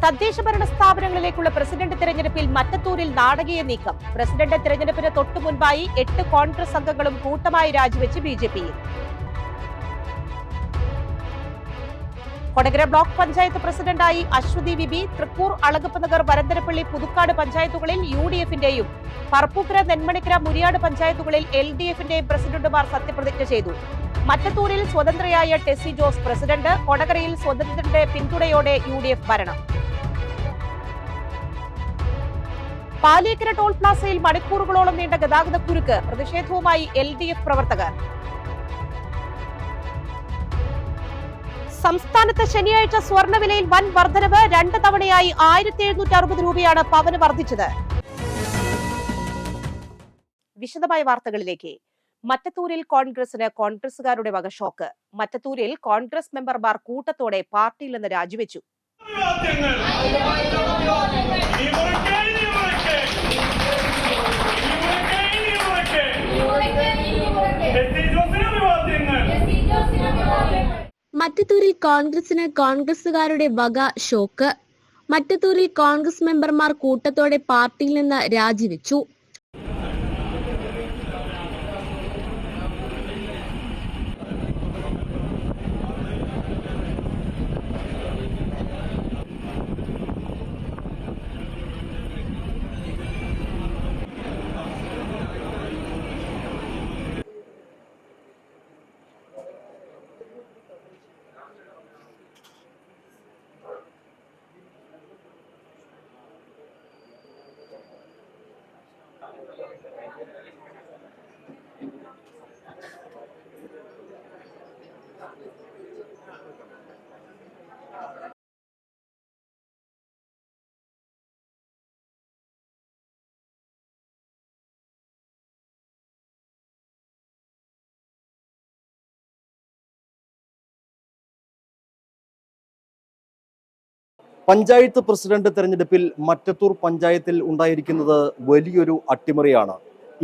തദ്ദേശഭരണ സ്ഥാപനങ്ങളിലേക്കുള്ള പ്രസിഡന്റ് തെരഞ്ഞെടുപ്പിൽ മറ്റത്തൂരിൽ നാടകീയ നീക്കം. പ്രസിഡന്റ് തെരഞ്ഞെടുപ്പിന് തൊട്ടുമുൻപായി 8 കോൺഗ്രസ് അംഗങ്ങളും കൂട്ടമായി രാജിവെച്ച് ബിജെപിയിൽ. കൊടകര ബ്ലോക്ക് പഞ്ചായത്ത് പ്രസിഡന്റായി അശ്വതി വിബി. തൃക്കൂർ, അളഗപ്പനഗർ, വരന്തരപ്പള്ളി, പുതുക്കാട് പഞ്ചായത്തുകളിൽ UDF-ന്റെയും പറപ്പൂക്കര, നെന്മണിക്കര, മുരിയാട് പഞ്ചായത്തുകളിൽ LDF-ന്റെയും പ്രസിഡന്റുമാർ സത്യപ്രതിജ്ഞ ചെയ്തു. മറ്റത്തൂരിൽ സ്വതന്ത്രയായ ടെസി ജോസ് പ്രസിഡന്റ്. കൊടകരയിൽ സ്വതന്ത്രന്റെ പിന്തുണയോടെ UDF ഭരണം. പാലിയേക്കര ടോൾ പ്ലാസയിൽ മണിക്കൂറുകളോളം നീണ്ട ഗതാഗതക്കുരുക്ക്. പ്രതിഷേധവുമായി LDF പ്രവർത്തകർ. സംസ്ഥാനത്ത് ശനിയാഴ്ച സ്വർണ്ണവിലയിൽ വൻ വർധനവ്. 2 തവണയായി 1760 രൂപയാണ് പവന് വർദ്ധിച്ചത്. വിശദമായ വാർത്തകളിലേക്ക്. മറ്റത്തൂരിൽ കോൺഗ്രസിന് കോൺഗ്രസുകാരുടെ വക ഷോക്ക്. മറ്റത്തൂരിൽ കോൺഗ്രസ് മെമ്പർമാർ കൂട്ടത്തോടെ പാർട്ടിയിൽ നിന്ന് രാജിവെച്ചു. മറ്റത്തൂരിൽ കോൺഗ്രസിന് കോൺഗ്രസുകാരുടെ വക ഷോക്ക്. മറ്റത്തൂരിൽ കോൺഗ്രസ് മെമ്പർമാർ കൂട്ടത്തോടെ പാർട്ടിയിൽ നിന്ന് രാജിവെച്ചു. പഞ്ചായത്ത് പ്രസിഡന്റ് തെരഞ്ഞെടുപ്പിൽ മറ്റത്തൂർ പഞ്ചായത്തിൽ ഉണ്ടായിരിക്കുന്നത് വലിയൊരു അട്ടിമറിയാണ്.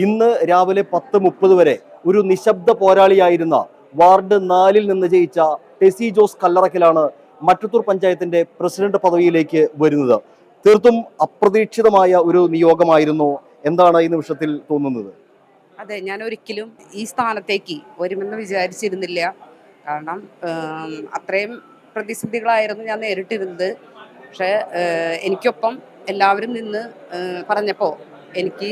ഇന്ന് രാവിലെ 10:30 വരെ ഒരു നിശബ്ദ പോരാളിയായിരുന്ന വാർഡ് 4-ൽ നിന്ന് ജയിച്ച ടെസി ജോസ് കല്ലറയ്ക്കലാണ് മറ്റത്തൂർ പഞ്ചായത്തിന്റെ പ്രസിഡന്റ് പദവിയിലേക്ക് വരുന്നത്. തീർത്തും അപ്രതീക്ഷിതമായ ഒരു നിയോഗമായിരുന്നു. എന്താണ് ഈ നിമിഷത്തിൽ തോന്നുന്നത്? അതെ, ഞാൻ ഒരിക്കലും ഈ സ്ഥാനത്തേക്ക് വരുമെന്ന് വിചാരിച്ചിരുന്നില്ല. കാരണം അത്രയും പ്രതിസന്ധികളായിരുന്നു ഞാൻ നേരിട്ടിരുന്നത്. പക്ഷേ എനിക്കൊപ്പം എല്ലാവരും നിന്ന് പറഞ്ഞപ്പോൾ എനിക്ക്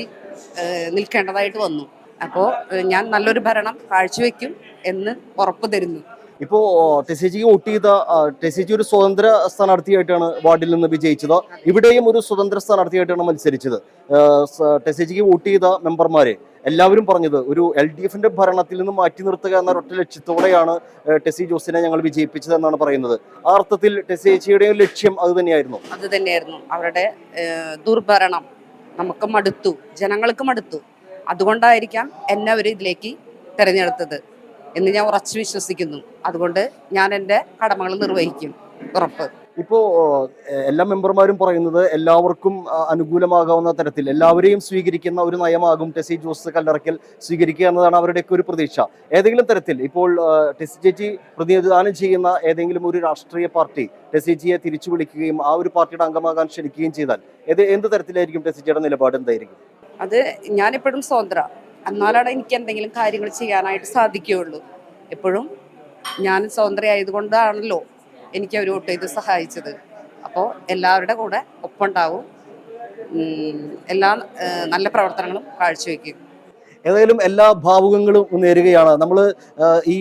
നിൽക്കേണ്ടതായിട്ട് വന്നു. അപ്പോൾ ഞാൻ നല്ലൊരു ഭരണം കാഴ്ചവെക്കും എന്ന് ഉറപ്പ് തരുന്നു. ഇപ്പോൾ ടെസിജിക്ക് വോട്ട് ചെയ്ത ടെസിജി ഒരു സ്വതന്ത്ര സ്ഥാനാർത്ഥിയായിട്ടാണ് വാർഡിൽ നിന്ന് വിജയിച്ചത്. ഇവിടെയും ഒരു സ്വതന്ത്ര സ്ഥാനാർത്ഥിയായിട്ടാണ് മത്സരിച്ചത്. ടെസിജിക്ക് വോട്ട് ചെയ്ത മെമ്പർമാരെ എല്ലാവരും പറഞ്ഞത് ഒരു LDF-ന്റെ ഭരണത്തിൽ നിന്ന് മാറ്റി നിർത്തുക എന്ന ഒറ്റ ലക്ഷ്യത്തോടെയാണ് ടെസി ജോസിനെ ഞങ്ങൾ വിജയിപ്പിച്ചത് എന്നാണ് പറയുന്നത്. ആ അർത്ഥത്തിൽ ടെസിജിയുടെ ലക്ഷ്യം അത് തന്നെയായിരുന്നു. അവരുടെ ദുർഭരണം നമുക്ക് മടുത്തു, ജനങ്ങൾക്ക് മടുത്തു. അതുകൊണ്ടായിരിക്കാം എന്നെ അവർ ഇതിലേക്ക് തെരഞ്ഞെടുത്തത് എന്ന് ഞാൻ ഉറച്ചു വിശ്വസിക്കുന്നു. അതുകൊണ്ട് ഞാൻ എൻ്റെ കടമകൾ നിർവഹിക്കും, ഉറപ്പ്. ഇപ്പോ എല്ലാ മെമ്പർമാരും പറയുന്നത് എല്ലാവർക്കും അനുകൂലമാകാവുന്ന തരത്തിൽ എല്ലാവരെയും സ്വീകരിക്കുന്ന ഒരു നയമാകും ടെസി ജോസ് കല്ലറയ്ക്കൽ സ്വീകരിക്കുക എന്നതാണ് അവരുടെയൊക്കെ ഒരു പ്രതീക്ഷ. ഏതെങ്കിലും തരത്തിൽ ഇപ്പോൾ ടെസി ചേച്ചി പ്രതിനിധാനം ചെയ്യുന്ന ഏതെങ്കിലും ഒരു രാഷ്ട്രീയ പാർട്ടി ടെസിജിയെ തിരിച്ചു വിളിക്കുകയും ആ ഒരു പാർട്ടിയുടെ അംഗമാകാൻ ക്ഷണിക്കുകയും ചെയ്താൽ എന്ത് തരത്തിലായിരിക്കും ടെസിജിയുടെ നിലപാട്? എന്തായിരിക്കും? അത് ഞാനിപ്പോഴും സ്വതന്ത്ര, എന്നാലാണ് എനിക്ക് എന്തെങ്കിലും കാര്യങ്ങൾ ചെയ്യാനായിട്ട് സാധിക്കുകയുള്ളൂ. എപ്പോഴും ഞാൻ സ്വതന്ത്രയായതുകൊണ്ടാണല്ലോ എനിക്ക് അവർ വോട്ട് ചെയ്ത് സഹായിച്ചത്. അപ്പോൾ എല്ലാവരുടെ കൂടെ ഒപ്പമുണ്ടാവും, എല്ലാ നല്ല പ്രവർത്തനങ്ങളും കാഴ്ചവെക്കും. ഏതായാലും എല്ലാ ഭാവുകങ്ങളും നേരുകയാണ്. നമ്മൾ ഈ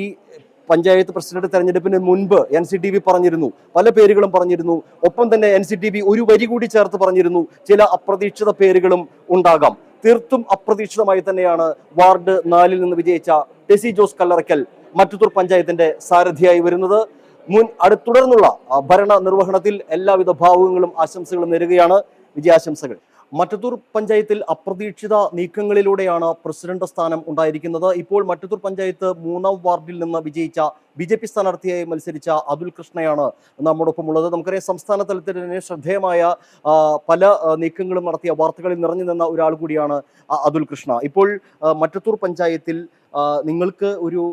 പഞ്ചായത്ത് പ്രസിഡന്റ് തെരഞ്ഞെടുപ്പിന് മുൻപ് NCTV പറഞ്ഞിരുന്നു, പല പേരുകളും പറഞ്ഞിരുന്നു. ഒപ്പം തന്നെ NCTV ഒരു വരി കൂടി ചേർത്ത് പറഞ്ഞിരുന്നു, ചില അപ്രതീക്ഷിത പേരുകളും ഉണ്ടാകാം. തീർത്തും അപ്രതീക്ഷിതമായി തന്നെയാണ് വാർഡ് 4-ൽ നിന്ന് വിജയിച്ച ടെസി ജോസ് കല്ലറയ്ക്കൽ മറ്റത്തൂർ പഞ്ചായത്തിന്റെ സാരഥിയായി വരുന്നത്. തുടർന്നുള്ള ഭരണ നിർവഹണത്തിൽ എല്ലാവിധ ഭാവുകങ്ങളും ആശംസകളും നേരുകയാണ്. വിജയാശംസകൾ. മറ്റത്തൂർ പഞ്ചായത്തിൽ അപ്രതീക്ഷിത നീക്കങ്ങളിലൂടെയാണ് പ്രസിഡന്റ് സ്ഥാനം ഉണ്ടായിരിക്കുന്നത്. ഇപ്പോൾ മറ്റത്തൂർ പഞ്ചായത്ത് 3-ാം വാർഡിൽ നിന്ന് വിജയിച്ച BJP സ്ഥാനാർത്ഥിയായി മത്സരിച്ച അതുൽ കൃഷ്ണയാണ് നമ്മോടൊപ്പം ഉള്ളത്. നമുക്കറിയാം, സംസ്ഥാന തലത്തിൽ തന്നെ ശ്രദ്ധേയമായ പല നീക്കങ്ങളും നടത്തിയ വാർത്തകളിൽ നിറഞ്ഞു നിന്ന ഒരാൾ കൂടിയാണ് അതുൽ കൃഷ്ണ. ഇപ്പോൾ മറ്റത്തൂർ പഞ്ചായത്തിൽ നിങ്ങൾക്ക് ഒരു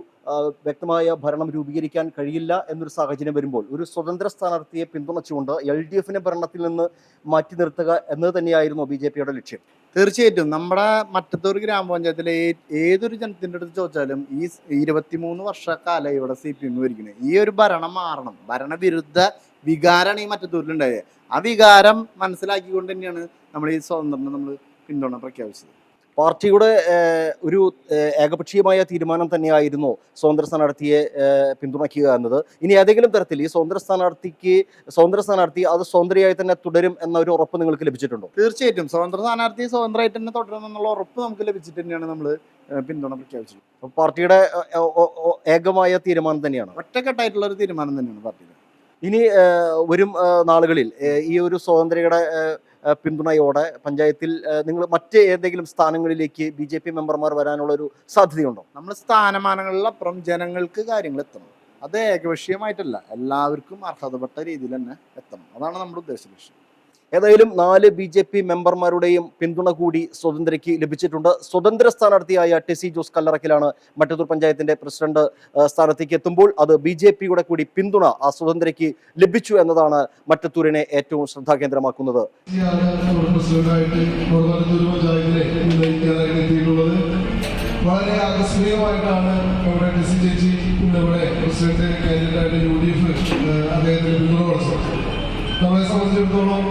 വ്യക്തമായ ഭരണം രൂപീകരിക്കാൻ കഴിയില്ല എന്നൊരു സാഹചര്യം വരുമ്പോൾ ഒരു സ്വതന്ത്ര സ്ഥാനാർത്ഥിയെ പിന്തുണച്ചുകൊണ്ട് LDF-നെ ഭരണത്തിൽ നിന്ന് മാറ്റി നിർത്തുക എന്നത് തന്നെയായിരുന്നു BJP-യുടെ ലക്ഷ്യം. തീർച്ചയായിട്ടും നമ്മുടെ മറ്റത്തൂർ ഗ്രാമപഞ്ചായത്തിലെ ഏതൊരു ജനത്തിൻ്റെ അടുത്ത് ചോദിച്ചാലും ഈ 23 വർഷക്കാലം ഇവിടെ CPM ഭരിക്കുന്നത്. ഈ ഒരു ഭരണം മാറണം, ഭരണവിരുദ്ധ വികാരമാണ് ഈ മറ്റത്തൂരിലുണ്ടായത്. ആ വികാരം മനസ്സിലാക്കിക്കൊണ്ട് തന്നെയാണ് നമ്മൾ ഈ സ്വതന്ത്രം നമ്മൾ പിന്തുണ പ്രഖ്യാപിച്ചത്. പാർട്ടിയുടെ ഒരു ഏകപക്ഷീയമായ തീരുമാനം തന്നെയായിരുന്നു സ്വതന്ത്ര സ്ഥാനാർത്ഥിയെ പിന്തുണയ്ക്കുക എന്നത്. ഇനി ഏതെങ്കിലും തരത്തിൽ ഈ സ്വതന്ത്ര സ്ഥാനാർത്ഥി അത് സ്വതന്ത്രയായി തന്നെ തുടരും എന്ന ഒരു ഉറപ്പ് നിങ്ങൾക്ക് ലഭിച്ചിട്ടുണ്ടോ? തീർച്ചയായിട്ടും സ്വതന്ത്ര സ്ഥാനാർത്ഥി സ്വതന്ത്രമായിട്ട് തന്നെ തുടരുമെന്നുള്ള ഉറപ്പ് നമുക്ക് ലഭിച്ചിട്ട് തന്നെയാണ് നമ്മൾ പിന്തുണ പ്രഖ്യാപിച്ചത്. പാർട്ടിയുടെ ഏകമായ തീരുമാനം തന്നെയാണ്, ഒറ്റക്കെട്ടായിട്ടുള്ള ഒരു തീരുമാനം തന്നെയാണ് പാർട്ടിയുടെ. ഇനി വരും നാളുകളിൽ ഈ ഒരു സ്വതന്ത്രയുടെ പിന്തുണയോടെ പഞ്ചായത്തിൽ നിങ്ങൾ മറ്റ് ഏതെങ്കിലും സ്ഥാനങ്ങളിലേക്ക് BJP മെമ്പർമാർ വരാനുള്ള ഒരു സാധ്യതയുണ്ടോ? നമ്മൾ സ്ഥാനമാനങ്ങളിലപ്പുറം ജനങ്ങൾക്ക് കാര്യങ്ങൾ എത്തണം. അത് ഏകപക്ഷീയമായിട്ടല്ല, എല്ലാവർക്കും അർഹതപ്പെട്ട രീതിയിൽ തന്നെ എത്തണം. അതാണ് നമ്മുടെ ഉദ്ദേശ ലക്ഷ്യം. ഏതായാലും 4 BJP മെമ്പർമാരുടെയും പിന്തുണ കൂടി സ്വതന്ത്രയ്ക്ക് ലഭിച്ചിട്ടുണ്ട്. സ്വതന്ത്ര സ്ഥാനാർത്ഥിയായ ടെസി ജോസ് കല്ലറയ്ക്കലാണ് മറ്റത്തൂർ പഞ്ചായത്തിന്റെ പ്രസിഡന്റ് സ്ഥാനത്തേക്ക് എത്തുമ്പോൾ അത് BJP-യുടെ കൂടി പിന്തുണ ആ സ്വതന്ത്രയ്ക്ക് ലഭിച്ചു എന്നതാണ് മറ്റത്തൂരിനെ ഏറ്റവും ശ്രദ്ധാകേന്ദ്രമാക്കുന്നത്. വളരെ ആകസ്മികമായിട്ടാണ് നമ്മുടെ ടെസി ചേച്ചി ഇവിടെ പ്രസിഡന്റ് കാൻഡിഡേറ്റായിട്ട് UDF അദ്ദേഹത്തിന് പിന്തുണ കൊടുത്തത്. നമ്മളെ സംബന്ധിച്ചിടത്തോളം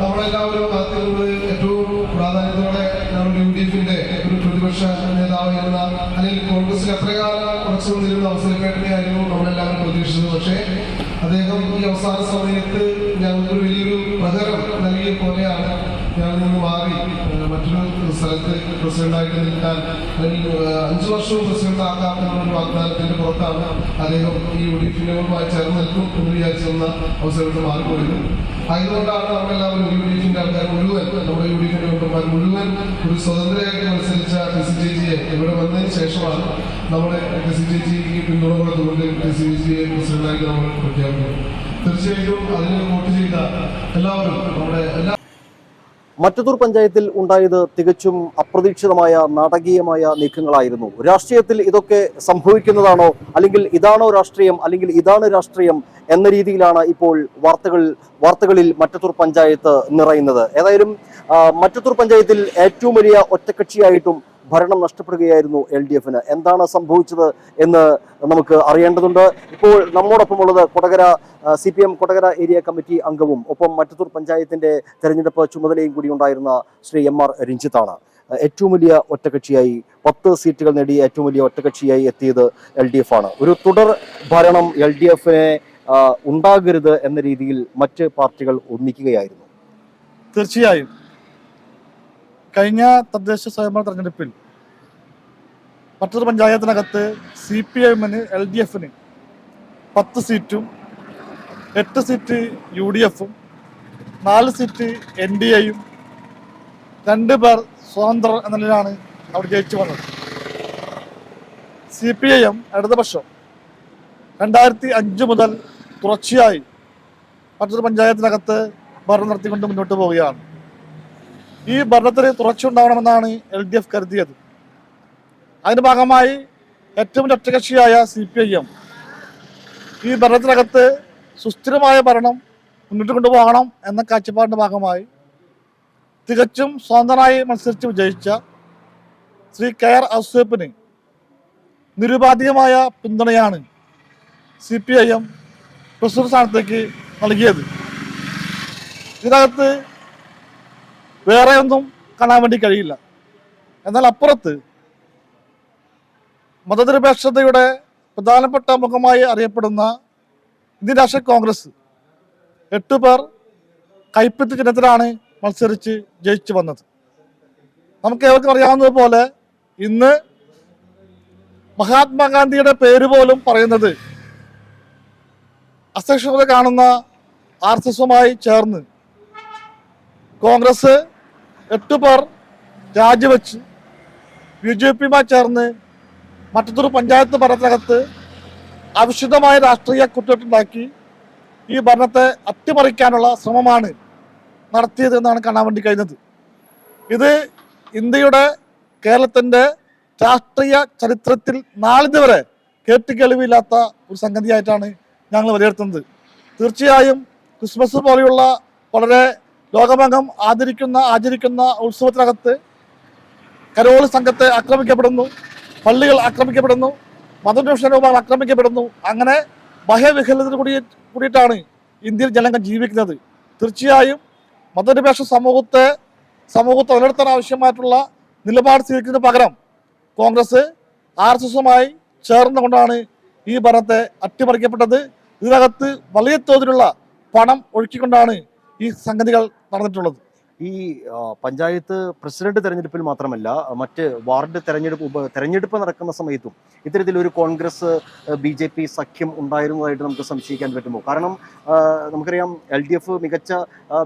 നമ്മളെല്ലാവരും കാത്തിരുന്നത് ഏറ്റവും പ്രാധാന്യത്തോടെ നമ്മുടെ UDF-ന്റെ ഒരു പ്രതിപക്ഷ നേതാവ് എന്ന അല്ലെങ്കിൽ കോൺഗ്രസിൽ എത്രകാലം ഉറച്ചു നിന്നിരുന്ന അവസരക്കേട്ടനെയായിരുന്നു നമ്മളെല്ലാവരും പ്രതീക്ഷിച്ചത്. പക്ഷേ അദ്ദേഹം ഈ അവസാന സമയത്ത് ഞങ്ങൾക്കൊരു വലിയൊരു പ്രഹരം നൽകിയ പോലെയാണ് ഞങ്ങളിൽ നിന്ന് മാറി മറ്റൊരു സ്ഥലത്ത് പ്രസിഡന്റായിട്ട് നിൽക്കാൻ അല്ലെങ്കിൽ 5 വർഷവും പ്രസിഡന്റ് ആക്കാം എന്നൊരു വാഗ്ദാനത്തിന്റെ പുറത്താണ് അദ്ദേഹം ഈ UDF-നുമായി ചേർന്ന് നിൽക്കും എന്ന് വിചാരിച്ചിരുന്ന അവസരത്തിൽ മാറിപ്പോയത്. ആയതുകൊണ്ടാണ് നമ്മളെല്ലാവരും UDF-ന്റെ ആൾക്കാർ മുഴുവൻ, നമ്മുടെ UDF-ന്റെ മെമ്പർമാർ മുഴുവൻ ഒരു സ്വതന്ത്രയായിട്ട് മത്സരിച്ച ടെസി ചേച്ചിയെ ഇവിടെ വന്നതിന് ശേഷമാണ് നമ്മുടെ ടെസി ചേച്ചിക്ക് പിന്തുണ കൊടുത്തുകൊണ്ട് ടെസി ചേച്ചിയെ പ്രസിഡന്റായിട്ട് നമ്മൾ പ്രഖ്യാപിക്കുന്നത്. തീർച്ചയായിട്ടും അതിന് വോട്ട് ചെയ്ത എല്ലാവരും നമ്മുടെ മറ്റത്തൂർ പഞ്ചായത്തിൽ ഉണ്ടായത് തികച്ചും അപ്രതീക്ഷിതമായ നാടകീയമായ നീക്കങ്ങളായിരുന്നു. രാഷ്ട്രീയത്തിൽ ഇതൊക്കെ സംഭവിക്കുന്നതാണോ, അല്ലെങ്കിൽ ഇതാണോ രാഷ്ട്രീയം, അല്ലെങ്കിൽ ഇതാണ് രാഷ്ട്രീയം എന്ന രീതിയിലാണ് ഇപ്പോൾ വാർത്തകളിൽ മറ്റത്തൂർ പഞ്ചായത്ത് നിറയുന്നത്. ഏതായാലും മറ്റത്തൂർ പഞ്ചായത്തിൽ ഏറ്റവും വലിയ ഒറ്റക്കക്ഷിയായിട്ടും ഭരണം നഷ്ടപ്പെടുകയായിരുന്നു LDF-ന്. എന്താണ് സംഭവിച്ചത് എന്ന് നമുക്ക് അറിയേണ്ടതുണ്ട്. ഇപ്പോൾ നമ്മോടൊപ്പമുള്ളത് Kodakara CPM Kodakara area committee അംഗവും ഒപ്പം മറ്റത്തൂർ പഞ്ചായത്തിന്റെ തെരഞ്ഞെടുപ്പ് ചുമതലയും കൂടി ഉണ്ടായിരുന്ന ശ്രീ MR രഞ്ജിത്താണ്. ഏറ്റവും വലിയ ഒറ്റകക്ഷിയായി 10 സീറ്റുകൾ നേടി ഏറ്റവും വലിയ ഒറ്റകക്ഷിയായി എത്തിയത് LDF ആണ്. ഒരു തുടർ ഭരണം LDF-നെ ഉണ്ടാകരുത് എന്ന രീതിയിൽ മറ്റ് പാർട്ടികൾ ഒന്നിക്കുകയായിരുന്നു. തീർച്ചയായും കഴിഞ്ഞ തദ്ദേശ സ്വയംഭരണ തെരഞ്ഞെടുപ്പിൽ മറ്റത്തൂർ പഞ്ചായത്തിനകത്ത് CPM-ന് LDF-ന് 10 സീറ്റും 8 സീറ്റ് UDF-ഉം 4 സീറ്റ് NDA-യും 2 പേർ സ്വതന്ത്ര എന്ന നിലയിലാണ് അവിടെ ജയിച്ചു വന്നത്. CPIM ഇടതുപക്ഷം 2005 മുതൽ തുടർച്ചയായി മറ്റത്തൂർ പഞ്ചായത്തിനകത്ത് ഭരണം നടത്തിക്കൊണ്ട് മുന്നോട്ട് പോവുകയാണ്. ഈ ഭരണത്തിന് തുടർച്ചയുണ്ടാവണമെന്നാണ് LDF കരുതിയത്. അതിന്റെ ഭാഗമായി ഏറ്റവും ഒറ്റകക്ഷിയായ CPIM ഈ ഭരണത്തിനകത്ത് സുസ്ഥിരമായ ഭരണം മുന്നോട്ട് കൊണ്ടുപോകണം എന്ന കാഴ്ചപ്പാടിന്റെ ഭാഗമായി തികച്ചും സ്വതന്ത്രനായി മത്സരിച്ച് വിജയിച്ച ശ്രീ KR ഔസേപ്പിന് നിരുപാധികമായ പിന്തുണയാണ് CPIM പ്രസിഡന്റ് സ്ഥാനത്തേക്ക് നൽകിയത്. ഇതിനകത്ത് വേറെ ഒന്നും കാണാൻ വേണ്ടി കഴിയില്ല. എന്നാൽ അപ്പുറത്ത് മതനിരപേക്ഷതയുടെ പ്രധാനപ്പെട്ട മുഖമായി അറിയപ്പെടുന്ന ഇന്ത്യൻ നാഷണൽ കോൺഗ്രസ് 8 പേർ കൈപ്പത്തി ചിഹ്നത്തിലാണ് മത്സരിച്ച് ജയിച്ചു വന്നത്. നമുക്ക് ഏവർക്കും അറിയാവുന്നതുപോലെ ഇന്ന് മഹാത്മാഗാന്ധിയുടെ പേര് പോലും പറയുന്നത് അസഹിഷ്ണുത കാണുന്ന RSS-ഉമായി ചേർന്ന് കോൺഗ്രസ് 8 പേർ രാജിവെച്ച് BJP-യുമായി ചേർന്ന് മറ്റത്തൂർ പഞ്ചായത്ത് ഭരണത്തിനകത്ത് അവിശുദ്ധമായ രാഷ്ട്രീയ കുറ്റകൃത്യമുണ്ടാക്കി ഈ ഭരണത്തെ അട്ടിമറിക്കാനുള്ള ശ്രമമാണ് നടത്തിയത് എന്നാണ് കാണാൻ വേണ്ടി കഴിയുന്നത്. ഇത് ഇന്ത്യയുടെ കേരളത്തിൻ്റെ രാഷ്ട്രീയ ചരിത്രത്തിൽ നാളിതുവരെ കേട്ടുകേൾവിയില്ലാത്ത ഒരു സംഗതിയായിട്ടാണ് ഞങ്ങൾ വിലയിരുത്തുന്നത്. തീർച്ചയായും ക്രിസ്മസ് പോലെയുള്ള വളരെ ലോകമെങ്ങും ആചരിക്കുന്ന ഉത്സവത്തിനകത്ത് കരോൾ സംഘത്തെ ആക്രമിക്കപ്പെടുന്നു, പള്ളികൾ ആക്രമിക്കപ്പെടുന്നു, മതന്വേഷണ രൂപങ്ങൾ ആക്രമിക്കപ്പെടുന്നു. അങ്ങനെ ഭയവിഹലത്തിൽ കൂടിയിട്ടാണ് ഇന്ത്യയിൽ ജനങ്ങൾ ജീവിക്കുന്നത്. തീർച്ചയായും മതനിരപേക്ഷ സമൂഹത്തെ നിലനിർത്താൻ ആവശ്യമായിട്ടുള്ള നിലപാട് സ്വീകരിക്കുന്നതിന് പകരം കോൺഗ്രസ് RSSുമായി ചേർന്നുകൊണ്ടാണ് ഈ ഭരണത്തെ അട്ടിമറിക്കപ്പെട്ടത്. ഇതിനകത്ത് വലിയ തോതിലുള്ള പണം ഒഴുക്കിക്കൊണ്ടാണ് ഈ സംഗതികൾ നടന്നിട്ടുള്ളത്. ഈ പഞ്ചായത്ത് പ്രസിഡന്റ് തെരഞ്ഞെടുപ്പിൽ മാത്രമല്ല, മറ്റ് വാർഡ് തെരഞ്ഞെടുപ്പ് നടക്കുന്ന സമയത്തും ഇത്തരത്തിലൊരു കോൺഗ്രസ് BJP സഖ്യം ഉണ്ടായിരുന്നതായിട്ട് നമുക്ക് സംശയിക്കാൻ പറ്റുമോ? കാരണം നമുക്കറിയാം LDF മികച്ച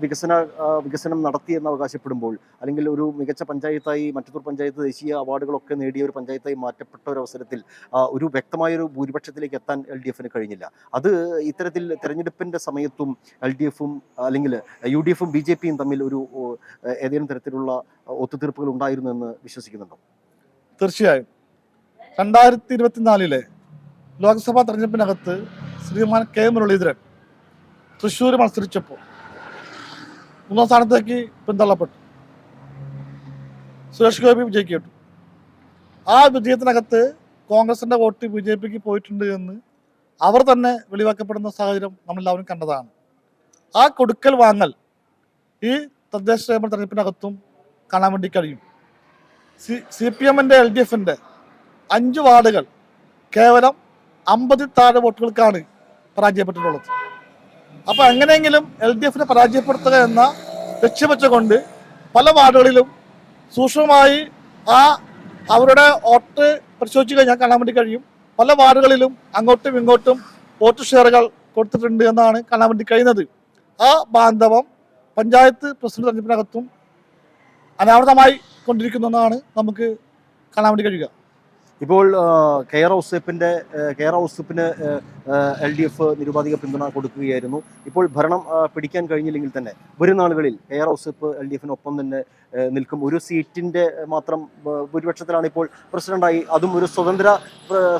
വികസനം നടത്തിയെന്ന് അവകാശപ്പെടുമ്പോൾ, അല്ലെങ്കിൽ ഒരു മികച്ച പഞ്ചായത്തായി മറ്റത്തൂർ പഞ്ചായത്ത് ദേശീയ അവാർഡുകളൊക്കെ നേടിയ ഒരു പഞ്ചായത്തായി മാറ്റപ്പെട്ട ഒരു അവസരത്തിൽ ഒരു വ്യക്തമായൊരു ഭൂരിപക്ഷത്തിലേക്ക് എത്താൻ LDFന് കഴിഞ്ഞില്ല. അത് ഇത്തരത്തിൽ തെരഞ്ഞെടുപ്പിന്റെ സമയത്തും LDFും അല്ലെങ്കിൽ UDFും BJPയും തമ്മിൽ ഒരു ഏതെങ്കിലും തരത്തിലുള്ള ഒത്തുതീർപ്പുകൾ ഉണ്ടായിരുന്നു എന്ന് വിശ്വസിക്കുന്നുണ്ടോ? തീർച്ചയായും 2024 ലോക്സഭാ തെരഞ്ഞെടുപ്പിനകത്ത് ശ്രീമാൻ K മുരളീധരൻ തൃശ്ശൂർ മത്സരിച്ചപ്പോൾ 3ാം സ്ഥാനത്തേക്ക് പിന്തള്ളപ്പെട്ടു. സുരേഷ് ഗോപി വിജയിക്കപ്പെട്ടു. ആ വിജയത്തിനകത്ത് കോൺഗ്രസിന്റെ വോട്ട് BJPക്ക് പോയിട്ടുണ്ട് എന്ന് അവർ തന്നെ വെളിവാക്കപ്പെടുന്ന സാഹചര്യം നമ്മളെല്ലാവരും കണ്ടതാണ്. ആ കൊടുക്കൽ വാങ്ങൽ ഈ തദ്ദേശ സ്വയംഭരണ തെരഞ്ഞെടുപ്പിനകത്തും കാണാൻ വേണ്ടി കഴിയും. CPMന്റെ LDFന്റെ 5 വാർഡുകൾ കേവലം 50 താഴെ വോട്ടുകൾക്കാണ് പരാജയപ്പെട്ടിട്ടുള്ളത്. അപ്പോൾ എങ്ങനെയെങ്കിലും LDFനെ പരാജയപ്പെടുത്തുക എന്ന ലക്ഷ്യം വെച്ചുകൊണ്ട് പല വാർഡുകളിലും സൂക്ഷ്മമായി അവരുടെ വോട്ട് പരിശോധിച്ച് കഴിഞ്ഞാൽ കാണാൻ വേണ്ടി കഴിയും. പല വാർഡുകളിലും അങ്ങോട്ടും ഇങ്ങോട്ടും വോട്ട് ഷെയറുകൾ കൊടുത്തിട്ടുണ്ട് എന്നാണ് കാണാൻ വേണ്ടി കഴിയുന്നത്. ആ ബാന്ധവം പഞ്ചായത്ത് പ്രസിഡന്റ് തെരഞ്ഞെടുപ്പിനകത്തും അനാവൃതമായി കൊണ്ടിരിക്കുന്നതാണ് നമുക്ക് കാണാൻ വേണ്ടി കഴിയുക. ഇപ്പോൾ KR ഔസേപ്പിന് LDF നിരുപാധിക പിന്തുണ കൊടുക്കുകയായിരുന്നു. ഇപ്പോൾ ഭരണം പിടിക്കാൻ കഴിഞ്ഞില്ലെങ്കിൽ തന്നെ വരും നാളുകളിൽ KR ഔസേപ്പ് LDFനൊപ്പം തന്നെ നിൽക്കും. ഒരു സീറ്റിന്റെ മാത്രം ഭൂരിപക്ഷത്തിലാണ് ഇപ്പോൾ പ്രസിഡന്റായി, അതും ഒരു സ്വതന്ത്ര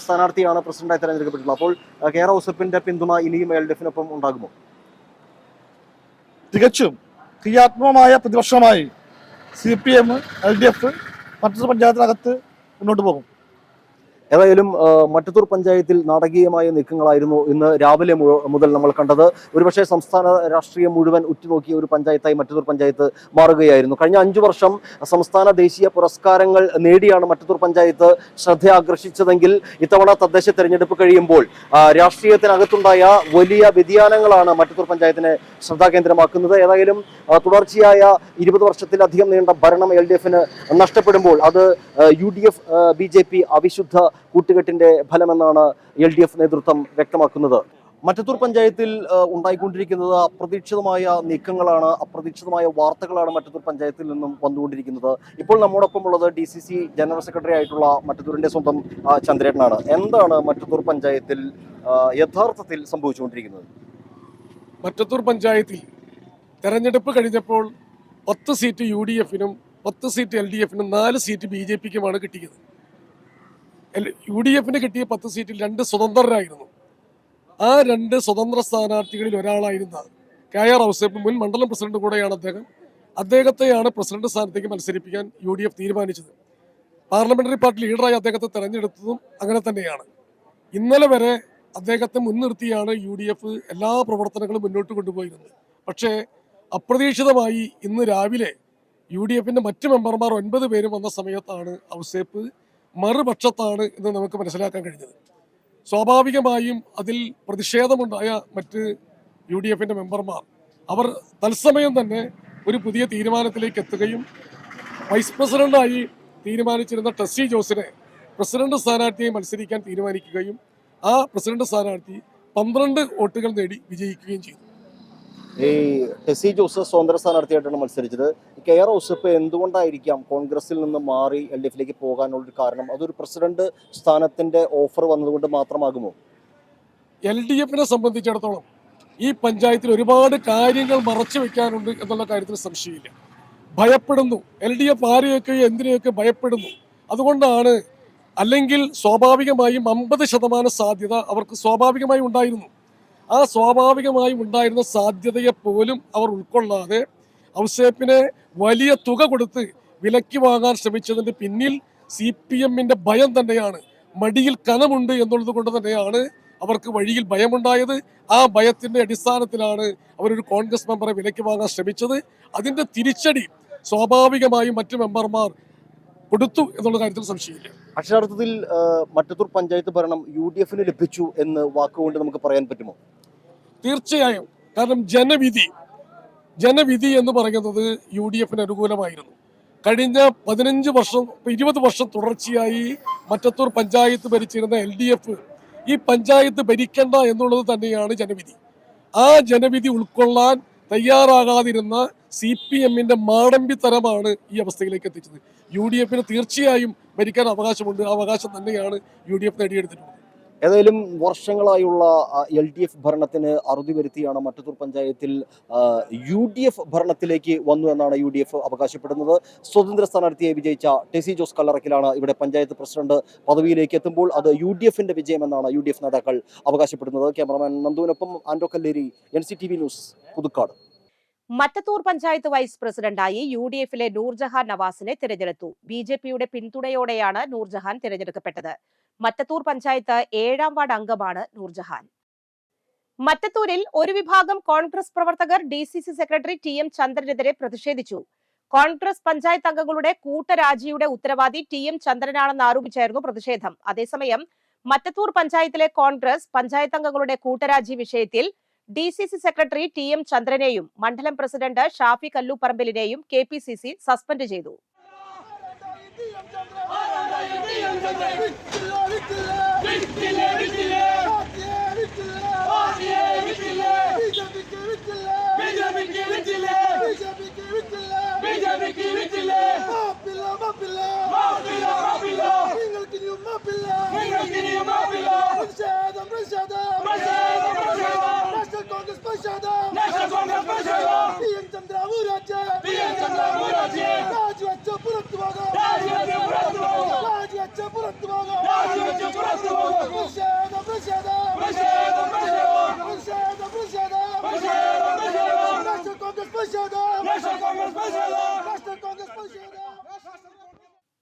സ്ഥാനാർത്ഥിയാണ് പ്രസിഡന്റായി തെരഞ്ഞെടുക്കപ്പെട്ടിട്ടുള്ളത്. അപ്പോൾ KR ഔസേപ്പിന്റെ പിന്തുണ ഇനിയും LDFനൊപ്പം ഉണ്ടാകുമോ? തികച്ചും ക്രിയാത്മകമായ പ്രതിപക്ഷമായി CPM LDF മറ്റൊരു പഞ്ചായത്തിനകത്ത് മുന്നോട്ട് പോകും. ഏതായാലും മറ്റത്തൂർ പഞ്ചായത്തിൽ നാടകീയമായ നീക്കങ്ങളായിരുന്നു ഇന്ന് രാവിലെ മുതൽ നമ്മൾ കണ്ടത്. ഒരുപക്ഷെ സംസ്ഥാന രാഷ്ട്രീയം മുഴുവൻ ഉറ്റുനോക്കിയ ഒരു പഞ്ചായത്തായി മറ്റത്തൂർ പഞ്ചായത്ത് മാറുകയായിരുന്നു. കഴിഞ്ഞ 5 വർഷം സംസ്ഥാന ദേശീയ പുരസ്കാരങ്ങൾ നേടിയാണ് മറ്റത്തൂർ പഞ്ചായത്ത് ശ്രദ്ധ ആകർഷിച്ചതെങ്കിൽ ഇത്തവണ തദ്ദേശ തെരഞ്ഞെടുപ്പ് കഴിയുമ്പോൾ രാഷ്ട്രീയത്തിനകത്തുണ്ടായ വലിയ വ്യതിയാനങ്ങളാണ് മറ്റത്തൂർ പഞ്ചായത്തിനെ ശ്രദ്ധാകേന്ദ്രമാക്കുന്നത്. ഏതായാലും തുടർച്ചയായ 20 വർഷത്തിലധികം നീണ്ട ഭരണം LDFന് നഷ്ടപ്പെടുമ്പോൾ അത് UDF BJP അവിശുദ്ധ കൂട്ടുകെട്ടിന്റെ ഫലമെന്നാണ് LDF നേതൃത്വം വ്യക്തമാക്കുന്നത്. മറ്റത്തൂർ പഞ്ചായത്തിൽ ഉണ്ടായിക്കൊണ്ടിരിക്കുന്നത് അപ്രതീക്ഷിതമായ നീക്കങ്ങളാണ്, അപ്രതീക്ഷിതമായ വാർത്തകളാണ് മറ്റത്തൂർ പഞ്ചായത്തിൽ നിന്നും വന്നുകൊണ്ടിരിക്കുന്നത്. ഇപ്പോൾ നമ്മോടൊപ്പം ഉള്ളത് DCC ജനറൽ സെക്രട്ടറി ആയിട്ടുള്ള മറ്റത്തൂരിന്റെ സ്വന്തം ചന്ദ്രേട്ടനാണ്. എന്താണ് മറ്റത്തൂർ പഞ്ചായത്തിൽ യഥാർത്ഥത്തിൽ സംഭവിച്ചുകൊണ്ടിരിക്കുന്നത്? മറ്റത്തൂർ പഞ്ചായത്തിൽ തെരഞ്ഞെടുപ്പ് കഴിഞ്ഞപ്പോൾ 10 സീറ്റ് UDFനും 10 സീറ്റ് LDFനും 4 സീറ്റ് BJPക്കുമാണ് കിട്ടിയത്. UDFന് കിട്ടിയ 10 സീറ്റിൽ 2 സ്വതന്ത്രരായിരുന്നു. ആ 2 സ്വതന്ത്ര സ്ഥാനാർത്ഥികളിൽ ഒരാളായിരുന്ന KR ഔസേപ്പ്, മുൻ മണ്ഡലം പ്രസിഡന്റ് കൂടെയാണ് അദ്ദേഹത്തെയാണ് പ്രസിഡന്റ് സ്ഥാനത്തേക്ക് മത്സരിപ്പിക്കാൻ UDF തീരുമാനിച്ചത്. പാർലമെന്ററി പാർട്ടി ലീഡറായി അദ്ദേഹത്തെ തെരഞ്ഞെടുത്തതും അങ്ങനെ തന്നെയാണ്. ഇന്നലെ വരെ അദ്ദേഹത്തെ മുൻനിർത്തിയാണ് UDF എല്ലാ പ്രവർത്തനങ്ങളും മുന്നോട്ട് കൊണ്ടുപോയിരുന്നത്. പക്ഷേ അപ്രതീക്ഷിതമായി ഇന്ന് രാവിലെ UDFന്റെ മറ്റ് മെമ്പർമാർ 9 പേരും വന്ന സമയത്താണ് ഔസേപ്പ് മറുപക്ഷത്താണ് എന്ന് നമുക്ക് മനസ്സിലാക്കാൻ കഴിഞ്ഞത്. സ്വാഭാവികമായും അതിൽ പ്രതിഷേധമുണ്ടായ മറ്റ് UDFന്റെ മെമ്പർമാർ അവർ തത്സമയം തന്നെ ഒരു പുതിയ തീരുമാനത്തിലേക്ക് എത്തുകയും വൈസ് പ്രസിഡന്റായി തീരുമാനിച്ചിരുന്ന ടെസ്സി ജോസിനെ പ്രസിഡന്റ് സ്ഥാനാർത്ഥിയായി മത്സരിക്കാൻ തീരുമാനിക്കുകയും ആ പ്രസിഡന്റ് സ്ഥാനാർത്ഥി 12 വോട്ടുകൾ നേടി വിജയിക്കുകയും ചെയ്തു. ഈ ടെസ്സി ജോസ് സ്വതന്ത്ര സ്ഥാനാർത്ഥിയായിട്ടാണ് മത്സരിച്ചത്. KR ഔസേപ്പ് എന്തുകൊണ്ടായിരിക്കാം കോൺഗ്രസിൽ നിന്ന് മാറി LDFിലേക്ക് പോകാനുള്ളൊരു കാരണം? അതൊരു പ്രസിഡന്റ് സ്ഥാനത്തിന്റെ ഓഫർ വന്നതുകൊണ്ട് മാത്രമാകുമോ? LDFനെ സംബന്ധിച്ചിടത്തോളം ഈ പഞ്ചായത്തിൽ ഒരുപാട് കാര്യങ്ങൾ മറച്ചു വെക്കാനുണ്ട് എന്നുള്ള കാര്യത്തിൽ സംശയമില്ല. ഭയപ്പെടുന്നു. LDF ആരെയൊക്കെ എന്തിനെയൊക്കെ ഭയപ്പെടുന്നു. അതുകൊണ്ടാണ് അല്ലെങ്കിൽ സ്വാഭാവികമായും 50% സാധ്യത അവർക്ക് സ്വാഭാവികമായി ഉണ്ടായിരുന്നു. ആ സ്വാഭാവികമായും ഉണ്ടായിരുന്ന സാധ്യതയെ പോലും അവർ ഉൾക്കൊള്ളാതെ ഔസേപ്പിനെ വലിയ തുക കൊടുത്ത് വിലയ്ക്ക് വാങ്ങാൻ ശ്രമിച്ചതിന്റെ പിന്നിൽ CPM-ന്റെ ഭയം തന്നെയാണ്. മടിയിൽ കനമുണ്ട് എന്നുള്ളത് കൊണ്ട് തന്നെയാണ് അവർക്ക് വഴിയിൽ ഭയമുണ്ടായത്. ആ ഭയത്തിന്റെ അടിസ്ഥാനത്തിലാണ് അവരൊരു കോൺഗ്രസ് മെമ്പറെ വിലയ്ക്ക് വാങ്ങാൻ ശ്രമിച്ചത്. അതിന്റെ തിരിച്ചടി സ്വാഭാവികമായും മറ്റു മെമ്പർമാർ കൊടുത്തു എന്നുള്ള കാര്യത്തിൽ സംശയമില്ല. അക്ഷരാർത്ഥത്തിൽ മറ്റത്തൂർ പഞ്ചായത്ത് ഭരണം UDF-ന് ലഭിച്ചു എന്ന് വാക്കുകൊണ്ട് നമുക്ക് പറയാൻ പറ്റുമോ? തീർച്ചയായും. കാരണം ജനവിധി എന്ന് പറയുന്നത് UDF-ന് അനുകൂലമായിരുന്നു. കഴിഞ്ഞ 15 വർഷം 20 വർഷം തുടർച്ചയായി മറ്റത്തൂർ പഞ്ചായത്ത് ഭരിച്ചിരുന്ന LDF ഈ പഞ്ചായത്ത് ഭരിക്കേണ്ട എന്നുള്ളത് തന്നെയാണ് ജനവിധി. ആ ജനവിധി ഉൾക്കൊള്ളാൻ തയ്യാറാകാതിരുന്ന CPM-ന്റെ മാടമ്പിത്തരമാണ് ഈ അവസ്ഥയിലേക്ക് എത്തിച്ചത്. UDF-ന് തീർച്ചയായും ഭരിക്കാൻ അവകാശമുണ്ട്. ആ അവകാശം തന്നെയാണ് UDF നേടിയെടുത്തിട്ടുള്ളത്. ഏതായാലും വർഷങ്ങളായുള്ള LDF ഭരണത്തിന് അറുതി വരുത്തിയാണ് മറ്റത്തൂർ പഞ്ചായത്തിൽ UDF ഭരണത്തിലേക്ക് വന്നു എന്നാണ് UDF അവകാശപ്പെടുന്നത്. സ്വതന്ത്ര സ്ഥാനാർത്ഥിയെ വിജയിച്ച ടെസി ജോസ് കല്ലറയ്ക്കലാണ് ഇവിടെ പഞ്ചായത്ത് പ്രസിഡന്റ് പദവിയിലേക്ക് എത്തുമ്പോൾ അത് UDF-ന്റെ വിജയമെന്നാണ് UDF നേതാക്കൾ അവകാശപ്പെടുന്നത്. ക്യാമറമാൻ നന്ദുവിനൊപ്പം Ando Kalleri, NCTV news, Puthukkad. Mattathur panchayat vice പ്രസിഡന്റായി UDF-ലെ നൂർജഹാൻ നവാസിനെ തിരഞ്ഞെടുത്തു. BJP-യുടെ പിന്തുണയോടെയാണ് നൂർജഹാൻ തിരഞ്ഞെടുക്കപ്പെട്ടത്. മറ്റത്തൂർ പഞ്ചായത്ത് 7ാം വാർഡ് അംഗമാണ് നൂർജഹാൻ. മറ്റത്തൂരിൽ ഒരു വിഭാഗം കോൺഗ്രസ് പ്രവർത്തകർ DCC സെക്രട്ടറി TM ചന്ദ്രനെതിരെ പ്രതിഷേധിച്ചു. കോൺഗ്രസ് പഞ്ചായത്ത് അംഗങ്ങളുടെ കൂട്ടരാജിയുടെ ഉത്തരവാദി TM ചന്ദ്രനാണെന്ന് ആരോപിച്ചായിരുന്നു പ്രതിഷേധം. അതേസമയം മറ്റത്തൂർ പഞ്ചായത്തിലെ കോൺഗ്രസ് പഞ്ചായത്ത് അംഗങ്ങളുടെ കൂട്ടരാജി വിഷയത്തിൽ DCC സെക്രട്ടറി TM ചന്ദ്രനെയും മണ്ഡലം പ്രസിഡന്റ് ഷാഫി കല്ലൂപ്പറമ്പിലിനെയും KPCC സസ്പെൻഡ് ചെയ്തു.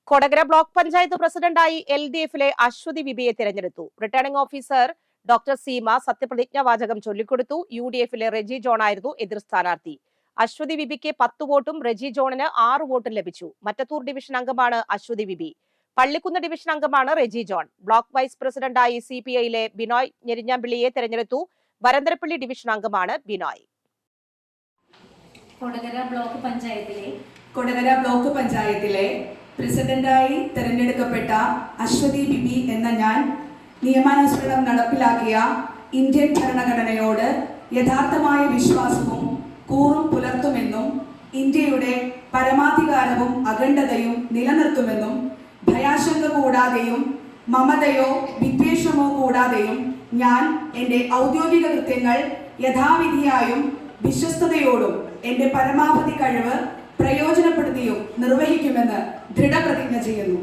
കൊടകര ബ്ലോക്ക് പഞ്ചായത്ത് പ്രസിഡന്റായി LDF-ലെ അശ്വതി വിബിയെ തിരഞ്ഞെടുത്തു. റിട്ടേണിംഗ് ഓഫീസർ ഡോക്ടർ സീമ സത്യപ്രതിജ്ഞാ വാചകം ചൊല്ലിക്കൊടുത്തു. UDF-ലെ റെജി ജോൺ ആയിരുന്നു എതിർ സ്ഥാനാർത്ഥി. അശ്വതി വിബിക്ക് 10 വോട്ടും റെജി ജോണിന് 6 വോട്ടും ലഭിച്ചു. മറ്റത്തൂർ ഡിവിഷൻ അംഗമാണ് അശ്വതി വിബി. പള്ളിക്കുന്ന് ഡിവിഷൻ അംഗമാണ് റെജി ജോൺ. ബ്ലോക്ക് വൈസ് പ്രസിഡന്റായി CPI-ലെ ബിനോയ് ഞെരിഞ്ഞാമ്പിള്ളിയെ തിരഞ്ഞെടുത്തു. വരന്തരപ്പള്ളി ഡിവിഷൻ അംഗമാണ് ബിനോയ്. കൊടകര ബ്ലോക്ക് പഞ്ചായത്തിലെ പ്രസിഡന്റായി തെരഞ്ഞെടുക്കപ്പെട്ട അശ്വതി ബിബി എന്ന ഞാൻ നിയമാനുസരണം നടപ്പിലാക്കിയ ഇന്ത്യൻ ഭരണഘടനയോട് യഥാർത്ഥമായ വിശ്വാസവും കൂറും പുലർത്തുമെന്നും ഇന്ത്യയുടെ പരമാധികാരവും അഖണ്ഡതയും നിലനിർത്തുമെന്നും ഭയാശങ്ക കൂടാതെയും മമതയോ വിദ്വേഷമോ കൂടാതെയും ഞാൻ എൻ്റെ ഔദ്യോഗിക കൃത്യങ്ങൾ യഥാവിധിയായും വിശ്വസ്തയോടും എൻ്റെ പരമാവധി കഴിവ് പ്രയോജനപ്പെടുത്തിയും നിർവഹിക്കുമെന്ന് ദൃഢപ്രതിജ്ഞ ചെയ്യുന്നു.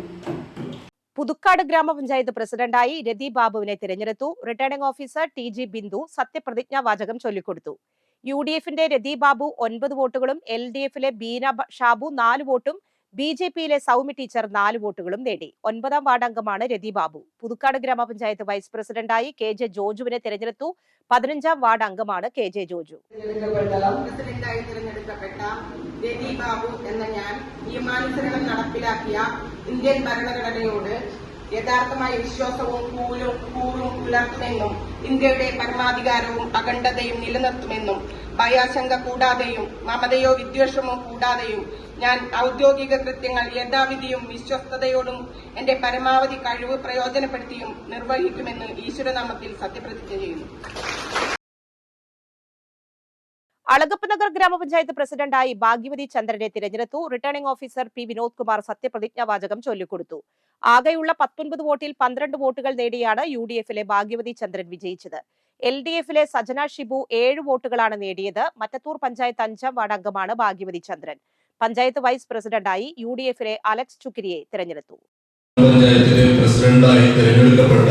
പുതുക്കാട് ഗ്രാമപഞ്ചായത്ത് പ്രസിഡന്റായി രതി ബാബുവിനെ തിരഞ്ഞെടുത്തു. റിട്ടേണിംഗ് ഓഫീസർ TG ബിന്ദു സത്യപ്രതിജ്ഞാ വാചകം ചൊല്ലിക്കൊടുത്തു. UDF-ന്റെ രതി ബാബു 9 വോട്ടുകളും LDF-ലെ ബീന ഷാബു 4 വോട്ടും BJP-യിലെ സൗമ്യ ടീച്ചർ 4 വോട്ടുകളും നേടി. 9ാം വാർഡ് അംഗമാണ് രതി ബാബു. പുതുക്കാട് ഗ്രാമപഞ്ചായത്ത് വൈസ് പ്രസിഡന്റായി KJ ജോജുവിനെ തിരഞ്ഞെടുത്തു. 15ാം വാർഡ് അംഗമാണ് KJ ജോജു. പ്രസിഡന്റായി തിരഞ്ഞെടുക്കപ്പെട്ട രതി ബാബു എന്ന ഞാൻ നിയമാനുസരണം നടപ്പിലാക്കിയ ഇന്ത്യൻ ഭരണഘടനയോട് യഥാർത്ഥമായ വിശ്വാസവും കൂറും പുലർത്തുമെന്നും ഇന്ത്യയുടെ പരമാധികാരവും അഖണ്ഡതയും നിലനിർത്തുമെന്നും ഭയാശങ്ക കൂടാതെയും മമതയോ വിദ്വേഷമോ കൂടാതെയും ഞാൻ ഔദ്യോഗിക കൃത്യങ്ങൾ യഥാവിധിയും വിശ്വസ്തയോടും എന്റെ പരമാവധി കഴിവ് പ്രയോജനപ്പെടുത്തിയും നിർവഹിക്കുമെന്ന് ഈശ്വരനാമത്തിൽ സത്യപ്രതിജ്ഞ ചെയ്യുന്നു. അളഗപ്പ് നഗർ ഗ്രാമപഞ്ചായത്ത് പ്രസിഡന്റായി ഭാഗ്യവതി ചന്ദ്രനെ തിരഞ്ഞെടുത്തു. Returning officer P Vinod Kumar സത്യപ്രതിജ്ഞാ വാചകം ചൊല്ലിക്കൊടുത്തു. ആകെയുള്ള 19 വോട്ടിൽ 12 വോട്ടുകൾ നേടിയാണ് UDF-ലെ ഭാഗ്യവതി ചന്ദ്രൻ വിജയിച്ചത്. LDF-ലെ സജന ഷിബു 7 വോട്ടുകളാണ് നേടിയത്. മറ്റത്തൂർ പഞ്ചായത്ത് 5ാം വാർഡ് അംഗമാണ് ഭാഗ്യവതി ചന്ദ്രൻ. പഞ്ചായത്ത് വൈസ് പ്രസിഡന്റായി UDF-ലെ അലക്സ് ചുക്കിരിയെ തിരഞ്ഞെടുത്തു. പ്രസിഡന്റായി തിരഞ്ഞെടുക്കപ്പെട്ട